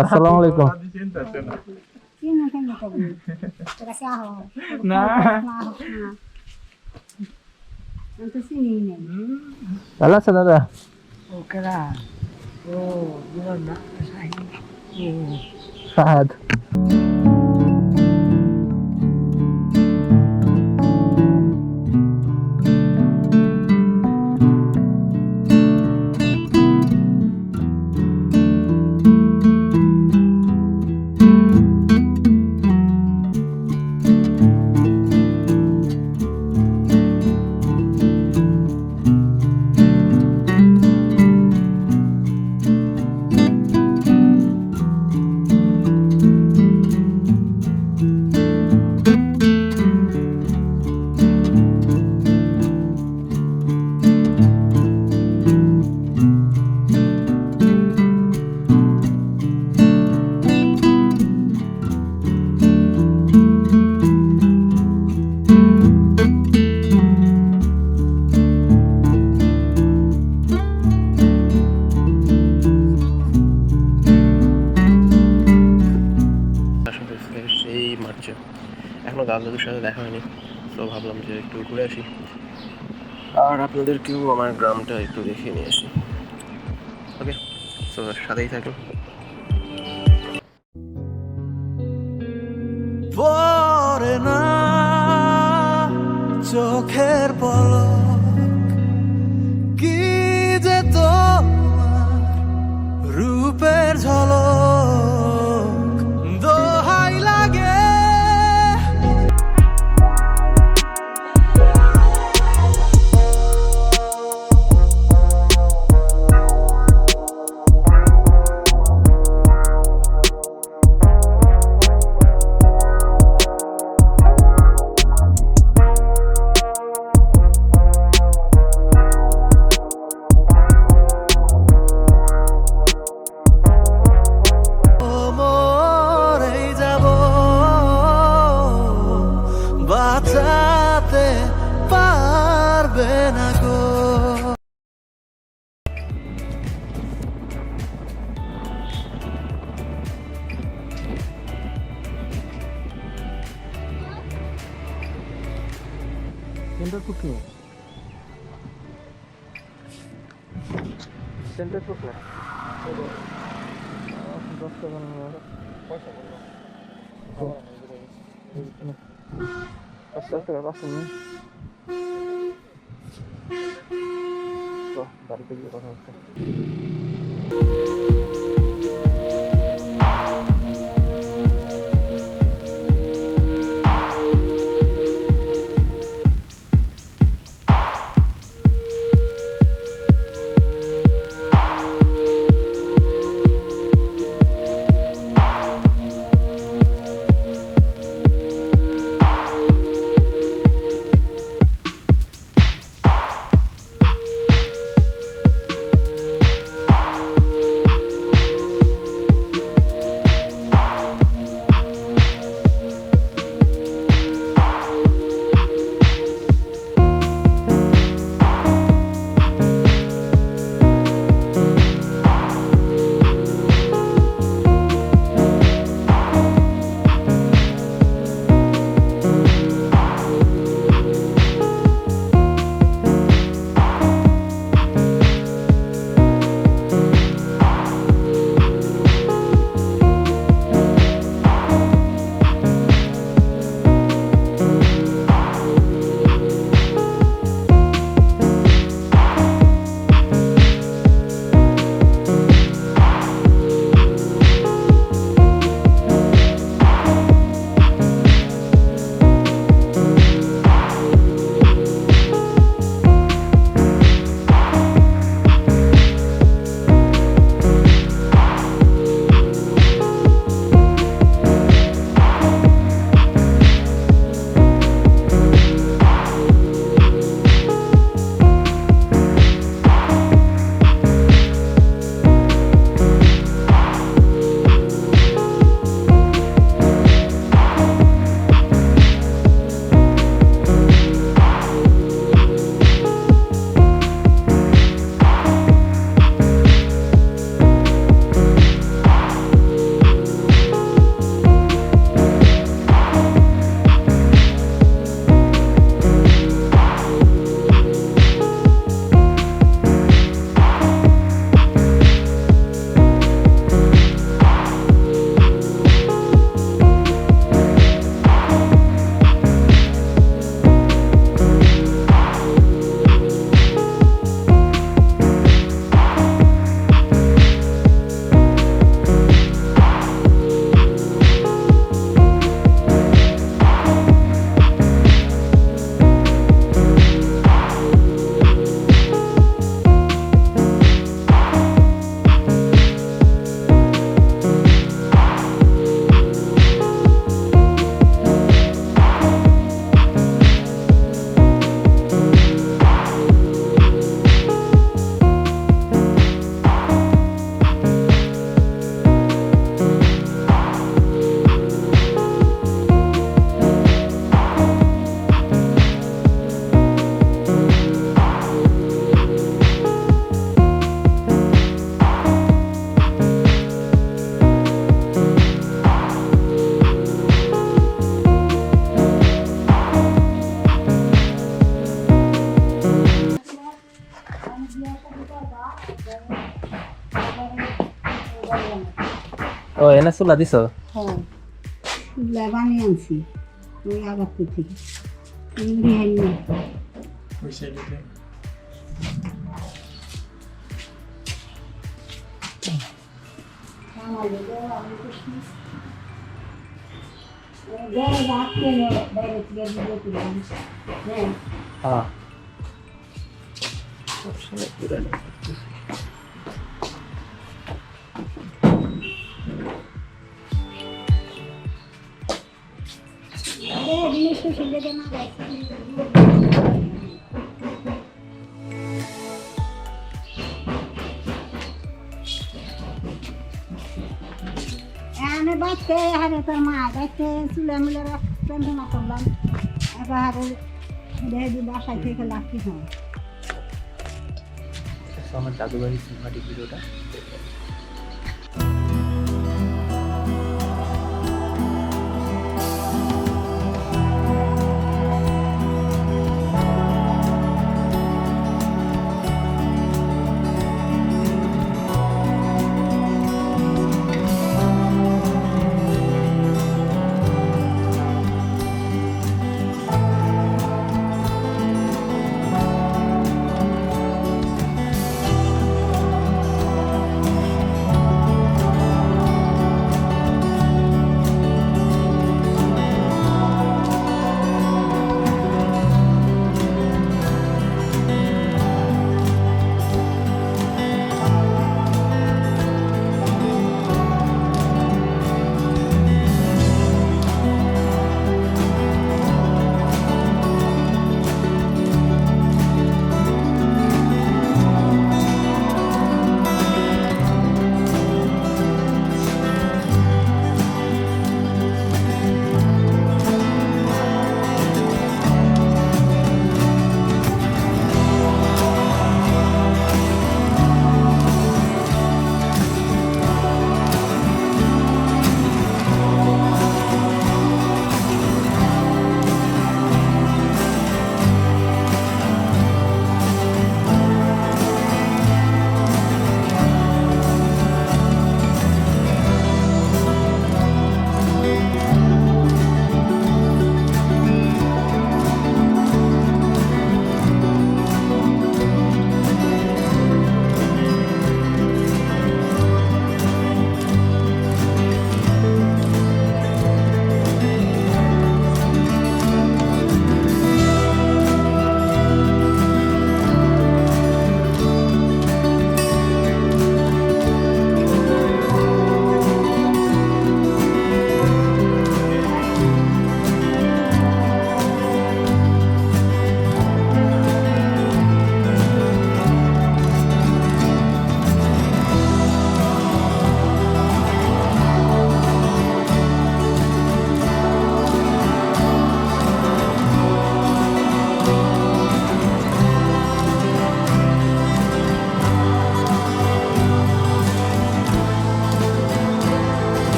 আসসালামু আলাইকুম। না ভালো আছেন দাদা? ওকেরা ও তোমার না ফাহাদ। সেই মার্চে এখনো দাদাদের সাথে দেখা হয়নি, তো ভাবলাম যে একটু ঘুরে আসি আর আপনাদেরকেও আমার গ্রামটা একটু দেখিয়ে নিয়ে আসি। ওকে, তো সাথেই থাকুন। পরে না চোখের পলক, কি যে তোমার রূপের ঝলক, দোহাই লাগে বাঁচাতে পারবে না গো। সেন্টার ফুট নিয়ে সেন্টার ফুট না 10 টাকা পয়সা বললো 5 টাকা 5 নিয়ে তো বাড়িতে গিয়ে কথা হচ্ছে। ও এনে চুলা দিছো? হ্যাঁ বানিয়ে আনছি ওই আগাপুর থেকে রিহাই নিয়ে হ্যাঁ এখানে বাচ্চা হারে তোর মা বাচ্চা চুলে মুলে রান্না করলাম এবার হারে রেডি বাসায় থেকে লাগতে হয় আমার জাদুবাড়ি সিনেমাটিক ভিডিওটা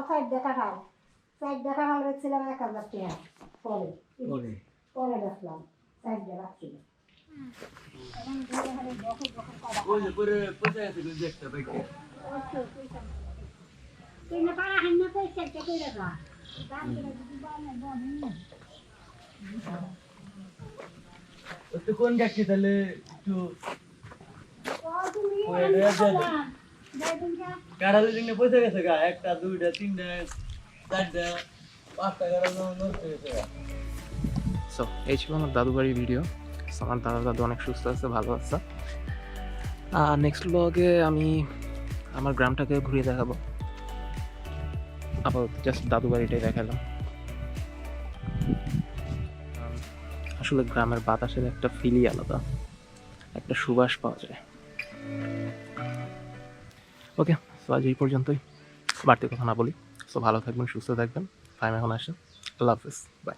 চারটে কাঁঠাল বেচছিলাম 1,000 টাকা পরে পরে দেখলাম চারটে রাখছিল এখন ঘুরে হারে বকর বকর তুই না পারা হান না কই চারটে কই রাখা দাম করে যদি বানে বনি তো কোন গাছটি তাহলে একটু তুমি কাড়ালে দিনে পয়সা গেছে গা 1টা 2টা 3টা 4টা 5টা কাড়াল নষ্ট হয়েছে গা। সো এই ছিল আমার দাদু বাড়ির ভিডিও। আমার দাদু অনেক সুস্থ আছে, ভালো আছে। আর নেক্সট ব্লগে আমি আমার গ্রামটাকে ঘুরিয়ে দেখাবো। আপাতত জাস্ট দাদু বাড়িটাই দেখালাম। আসলে গ্রামের বাতাসের একটা ফিলই আলাদা, একটা সুবাস পাওয়া যায়। ওকে, সো আজ এই পর্যন্তই, বাড়তি কথা না বলি। সো ভালো থাকবেন, সুস্থ থাকবেন। ফাহিম এখন আসেন। আল্লাহ হাফিজ, বাই।